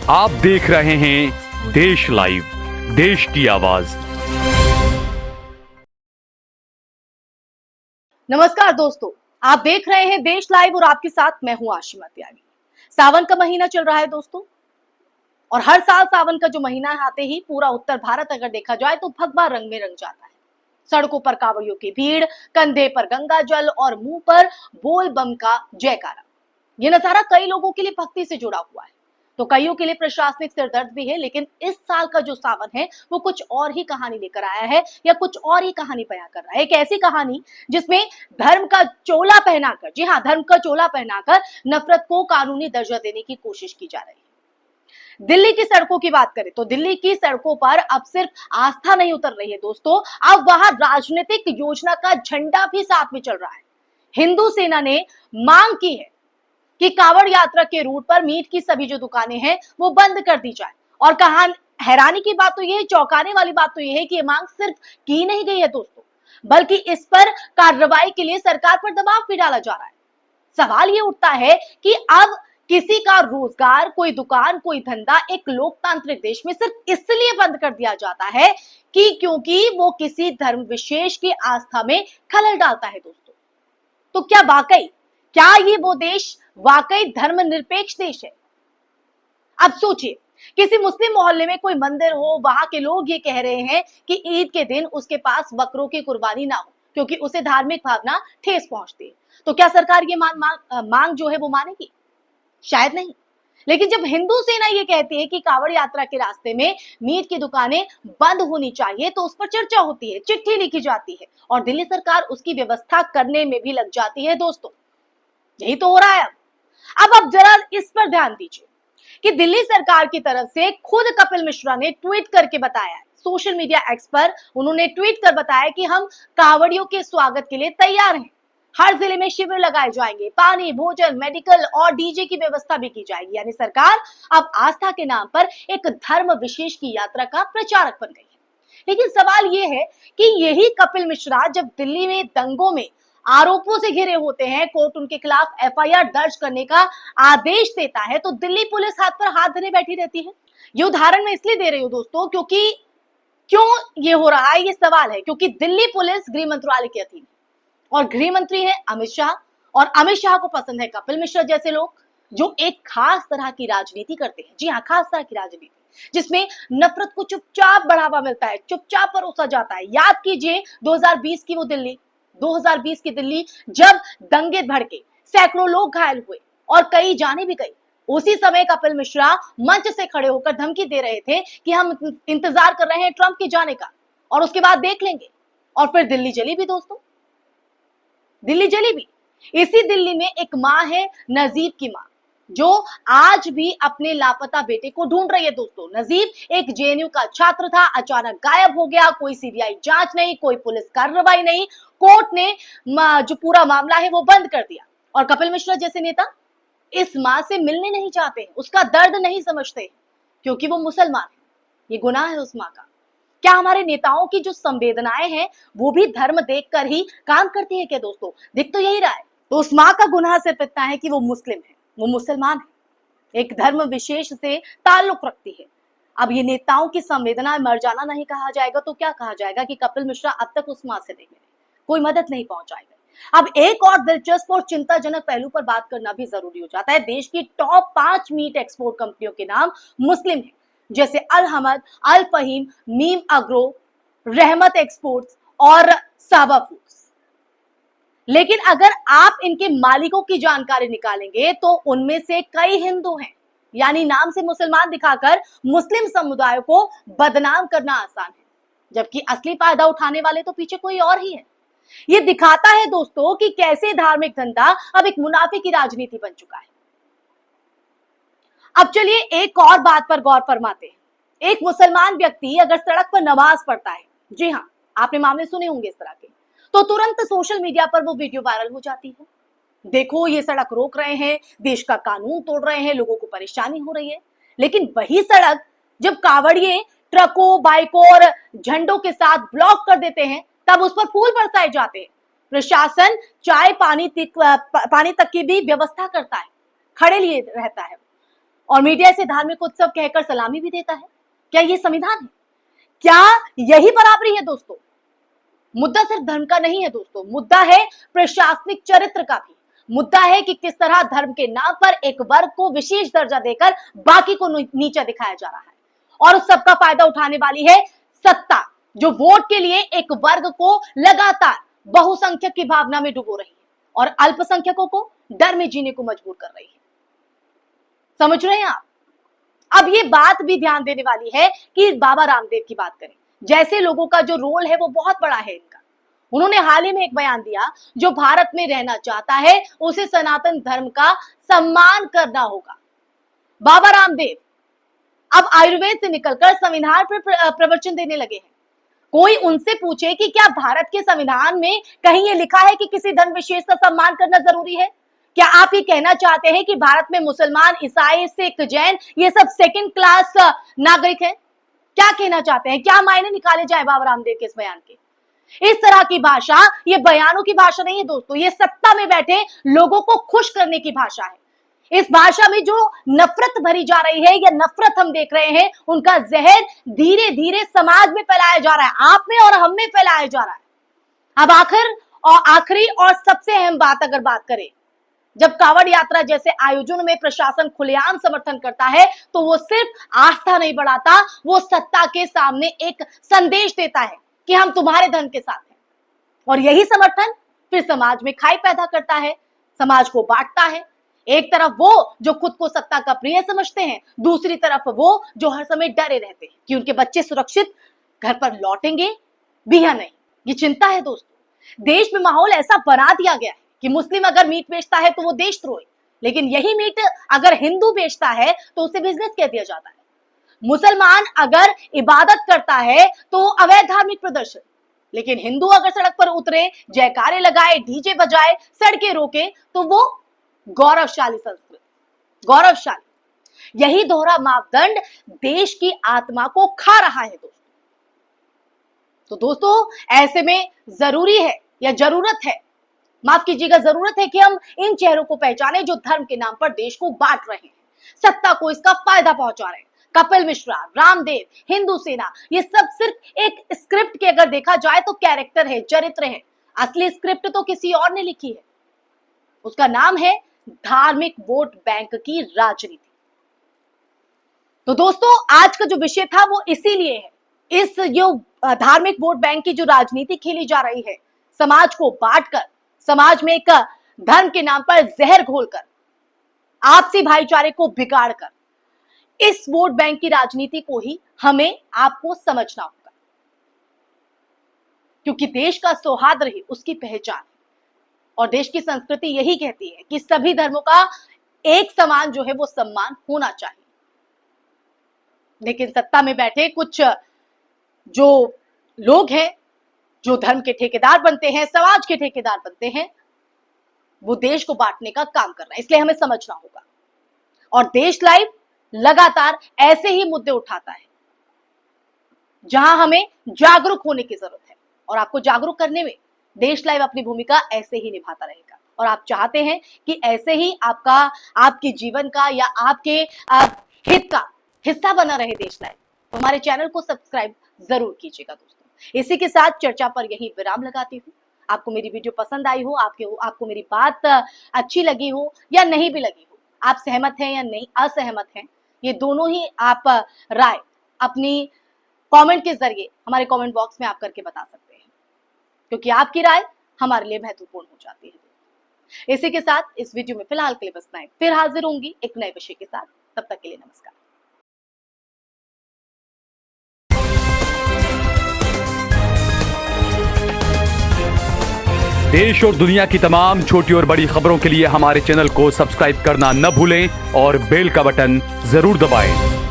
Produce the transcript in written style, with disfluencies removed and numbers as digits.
आप देख रहे हैं देश लाइव, देश की आवाज। नमस्कार दोस्तों, आप देख रहे हैं देश लाइव और आपके साथ मैं हूं आशिमा त्यागी। सावन का महीना चल रहा है दोस्तों, और हर साल सावन का जो महीना आते ही पूरा उत्तर भारत अगर देखा जाए तो भगवा रंग में रंग जाता है। सड़कों पर कांवड़ियों की भीड़, कंधे पर गंगा जल और मुंह पर बोल बम का जयकारा। ये नजारा कई लोगों के लिए भक्ति से जुड़ा हुआ है, तो कईयों के लिए प्रशासनिक सिरदर्द भी है। लेकिन इस साल का जो सावन है वो कुछ और ही कहानी लेकर आया है, या कुछ और ही कहानी बयां कर रहा है। एक ऐसी कहानी जिसमें धर्म का चोला पहनाकर, जी हाँ, धर्म का चोला पहनाकर नफरत को कानूनी दर्जा देने की कोशिश की जा रही है। दिल्ली की सड़कों की बात करें तो दिल्ली की सड़कों पर अब सिर्फ आस्था नहीं उतर रही है दोस्तों, अब वहां राजनीतिक योजना का झंडा भी साथ में चल रहा है। हिंदू सेना ने मांग की है कि कांवड़ यात्रा के रूट पर मीट की सभी जो दुकानें हैं वो बंद कर दी जाए। और कहा, हैरानी की बात तो यह है, चौंकाने वाली बात तो यह है कि ये मांग सिर्फ की नहीं गई है दोस्तों, बल्कि इस पर कार्रवाई के लिए सरकार पर दबाव भी डाला जा रहा है। सवाल ये उठता है कि अब किसी का रोजगार, कोई दुकान, कोई धंधा एक लोकतांत्रिक देश में सिर्फ इसलिए बंद कर दिया जाता है कि क्योंकि वो किसी धर्म विशेष की आस्था में खलल डालता है दोस्तों। तो क्या ये वो देश वाकई धर्मनिरपेक्ष देश है? अब सोचिए, किसी मुस्लिम मोहल्ले में कोई मंदिर हो, वहां के लोग ये कह रहे हैं कि ईद के दिन उसके पास बकरों की कुर्बानी ना हो क्योंकि उसे धार्मिक भावना ठेस पहुंचती है। तो क्या सरकार ये मांग जो है वो मानेगी? शायद नहीं। लेकिन जब हिंदू सेना ये कहती है कि कांवड़ यात्रा के रास्ते में मीट की दुकानें बंद होनी चाहिए, तो उस पर चर्चा होती है, चिट्ठी लिखी जाती है और दिल्ली सरकार उसकी व्यवस्था करने में भी लग जाती है दोस्तों। यही तो हो रहा है अब जरा इस पर ध्यान दीजिए कि दिल्ली सरकार की तरफ से खुद कपिल मिश्रा ने ट्वीट करके बताया है, सोशल मीडिया एक्स पर उन्होंने ट्वीट कर बताया कि हम कांवड़ियों के स्वागत के लिए तैयार हैं। हर जिले में शिविर लगाए जाएंगे, पानी, भोजन, मेडिकल और डीजे की व्यवस्था भी की जाएगी। यानी सरकार अब आस्था के नाम पर एक धर्म विशेष की यात्रा का प्रचारक बन गई है। लेकिन सवाल यह है कि यही कपिल मिश्रा जब दिल्ली में दंगों में आरोपों से घिरे होते हैं, कोर्ट उनके खिलाफ एफआईआर दर्ज करने का आदेश देता है, तो दिल्ली पुलिस हाथ पर हाथ धरे बैठी रहती है। ये उदाहरण मैं इसलिए दे रही हूं दोस्तों क्योंकि क्यों ये हो रहा है, ये सवाल है क्योंकि दिल्ली पुलिस गृह मंत्रालय के अधीन और गृह मंत्री है अमित शाह, और अमित शाह को पसंद है कपिल मिश्रा जैसे लोग जो एक खास तरह की राजनीति करते हैं। जी हाँ, खास तरह की राजनीति जिसमें नफरत को चुपचाप बढ़ावा मिलता है, चुपचाप परोसा जाता है। याद कीजिए 2020 की वो दिल्ली, 2020 की दिल्ली जब दंगे भड़के, सैकड़ों लोग घायल हुए और कई जाने भी गई। उसी समय कपिल मिश्रा मंच से खड़े होकर धमकी दे रहे थे कि हम इंतजार कर रहे हैं ट्रंप के जाने का और उसके बाद देख लेंगे। और फिर दिल्ली जली भी दोस्तों, दिल्ली जली भी। इसी दिल्ली में एक माँ है, नजीब की माँ, जो आज भी अपने लापता बेटे को ढूंढ रही है दोस्तों। नजीब एक जेएनयू का छात्र था, अचानक गायब हो गया। कोई सीबीआई जांच नहीं, कोई पुलिस कार्रवाई नहीं, कोर्ट ने जो पूरा मामला है वो बंद कर दिया। और कपिल मिश्रा जैसे नेता इस माँ से मिलने नहीं चाहते, उसका दर्द नहीं समझते क्योंकि वो मुसलमान है। ये गुनाह है उस माँ का। क्या हमारे नेताओं की जो संवेदनाएं हैं वो भी धर्म देखकर ही काम करती है क्या दोस्तों? दिख तो यही रहा है। तो उस माँ का गुनाह सिर्फ इतना है कि वो मुस्लिम है, वो मुसलमान है, एक धर्म विशेष से ताल्लुक रखती है। अब ये नेताओं की संवेदना मर जाना नहीं कहा जाएगा तो क्या कहा जाएगा कि कपिल मिश्रा अब तक उस माँ से नहीं मिले, कोई मदद नहीं पहुंचाएगा। अब एक और दिलचस्प और चिंताजनक पहलू पर बात करना भी जरूरी हो जाता है। देश की टॉप 5 मीट एक्सपोर्ट कंपनियों के नाम मुस्लिम है, जैसे अल हमद, अल फहीम, मीम अग्रो, रहमत एक्सपोर्ट्स और साबा फूड्स। लेकिन अगर आप इनके मालिकों की जानकारी निकालेंगे तो उनमें से कई हिंदू हैं। यानी नाम से मुसलमान दिखाकर मुस्लिम समुदाय को बदनाम करना आसान है, जबकि असली फायदा उठाने वाले तो पीछे कोई और ही है। ये दिखाता है दोस्तों कि कैसे धार्मिक धंधा अब एक मुनाफे की राजनीति बन चुका है। अब चलिए एक और बात पर गौर फरमाते हैं। एक मुसलमान व्यक्ति अगर सड़क पर नमाज पढ़ता है, जी हाँ, आपने मामले सुने होंगे इस तरह के, तो तुरंत सोशल मीडिया पर वो वीडियो वायरल हो जाती है। देखो, ये सड़क रोक रहे हैं, देश का कानून तोड़ रहे हैं, लोगों को परेशानी हो रही है। लेकिन वही सड़क जब कांवड़िए ट्रकों, बाइकों और झंडों के साथ ब्लॉक कर देते हैं, तब उस पर फूल बरसाए जाते हैं। प्रशासन चाय पानी तक की भी व्यवस्था करता है, खड़े लिए रहता है। और मीडिया इसे धार्मिक उत्सव कहकर सलामी भी देता है। क्या ये संविधान है? क्या यही बराबरी है दोस्तों? मुद्दा सिर्फ धर्म का नहीं है दोस्तों, मुद्दा है प्रशासनिक चरित्र का भी। मुद्दा है कि किस तरह धर्म के नाम पर एक वर्ग को विशेष दर्जा देकर बाकी को नीचा दिखाया जा रहा है, और उस सबका फायदा उठाने वाली है सत्ता, जो वोट के लिए एक वर्ग को लगातार बहुसंख्यक की भावना में डुबो रही है और अल्पसंख्यकों को डर में जीने को मजबूर कर रही है। समझ रहे हैं आप? अब ये बात भी ध्यान देने वाली है कि बाबा रामदेव की बात करें, जैसे लोगों का जो रोल है वो बहुत बड़ा है इनका। उन्होंने हाल ही में एक बयान दिया, जो भारत में रहना चाहता है उसे सनातन धर्म का सम्मान करना होगा। बाबा रामदेव अब आयुर्वेद से निकलकर संविधान पर प्रवचन देने लगे हैं। कोई उनसे पूछे कि क्या भारत के संविधान में कहीं ये लिखा है कि किसी धर्म विशेष का सम्मान करना जरूरी है? क्या आप ये कहना चाहते हैं कि भारत में मुसलमान, ईसाई, सिख, जैन ये सब सेकंड क्लास नागरिक हैं? क्या कहना चाहते हैं? क्या मायने निकाले जाए बाबा रामदेव के इस बयान के? इस तरह की भाषा ये बयानों की भाषा नहीं है दोस्तों, ये सत्ता में बैठे लोगों को खुश करने की भाषा है। इस भाषा में जो नफरत भरी जा रही है, या नफरत हम देख रहे हैं, उनका जहर धीरे धीरे समाज में फैलाया जा रहा है, आप में और हम में फैलाया जा रहा है। अब आखिरी और सबसे अहम बात अगर बात करें, जब कांवड़ यात्रा जैसे आयोजनों में प्रशासन खुलेआम समर्थन करता है तो वो सिर्फ आस्था नहीं बढ़ाता, वो सत्ता के सामने एक संदेश देता है कि हम तुम्हारे धर्म के साथ हैं। और यही समर्थन फिर समाज में खाई पैदा करता है, समाज को बांटता है। एक तरफ वो जो खुद को सत्ता का प्रिय समझते हैं, दूसरी तरफ वो जो हर समय डरे रहते हैं कि उनके बच्चे सुरक्षित घर पर लौटेंगे भी या नहीं। ये चिंता है दोस्तों। देश में माहौल ऐसा बना दिया गया है कि मुस्लिम अगर मीट बेचता है तो वो देशद्रोही, लेकिन यही मीट अगर हिंदू बेचता है तो उसे बिजनेस कह दिया जाता है। मुसलमान अगर इबादत करता है तो अवैध धार्मिक प्रदर्शन, लेकिन हिंदू अगर सड़क पर उतरे, जयकारे लगाए, डीजे बजाए, सड़कें रोके तो वो गौरवशाली संस्कृति, गौरवशाली। यही दोहरा मापदंड देश की आत्मा को खा रहा है दोस्तों। तो दोस्तों ऐसे में जरूरी है, या जरूरत है, माफ कीजिएगा, जरूरत है कि हम इन चेहरों को पहचाने जो धर्म के नाम पर देश को बांट रहे हैं, सत्ता को इसका फायदा पहुंचा रहे हैं। कपिल मिश्रा, रामदेव, हिंदू सेना, ये सब सिर्फ एक स्क्रिप्ट के अगर देखा जाए तो कैरेक्टर है, चरित्र है। असली स्क्रिप्ट तो किसी और ने लिखी है, उसका नाम है धार्मिक वोट बैंक की राजनीति। तो दोस्तों आज का जो विषय था वो इसीलिए है, इस जो धार्मिक वोट बैंक की जो राजनीति खेली जा रही है, समाज को बांटकर, समाज में एक धर्म के नाम पर जहर घोलकर, आपसी भाईचारे को बिगाड़कर, इस वोट बैंक की राजनीति को ही हमें आपको समझना होगा, क्योंकि देश का सौहार्द रही उसकी पहचान, और देश की संस्कृति यही कहती है कि सभी धर्मों का एक समान जो है वो सम्मान होना चाहिए। लेकिन सत्ता में बैठे कुछ जो लोग हैं, जो धर्म के ठेकेदार बनते हैं, समाज के ठेकेदार बनते हैं, वो देश को बांटने का काम कर रहे हैं। इसलिए हमें समझना होगा, और देश लाइव लगातार ऐसे ही मुद्दे उठाता है जहां हमें जागरूक होने की जरूरत है, और आपको जागरूक करने में देश लाइव अपनी भूमिका ऐसे ही निभाता रहेगा। और आप चाहते हैं कि ऐसे ही आपके जीवन का या आपके हित का हिस्सा बना रहे देश लाइव, तो हमारे चैनल को सब्सक्राइब जरूर कीजिएगा दोस्तों। इसी के साथ चर्चा पर यही विराम लगाती हूँ। आपको मेरी वीडियो पसंद आई हो, आपको मेरी बात अच्छी लगी हो या नहीं भी लगी हो, आप सहमत हैं या नहीं असहमत हैं, ये दोनों ही आप राय अपनी कमेंट के जरिए हमारे कमेंट बॉक्स में आप करके बता सकते हैं, क्योंकि आपकी राय हमारे लिए महत्वपूर्ण हो जाती है। इसी के साथ इस वीडियो में फिलहाल के लिए बस इतना ही। फिर हाजिर होंगी एक नए विषय के साथ, तब तक के लिए नमस्कार। देश और दुनिया की तमाम छोटी और बड़ी खबरों के लिए हमारे चैनल को सब्सक्राइब करना न भूलें और बेल का बटन जरूर दबाएं।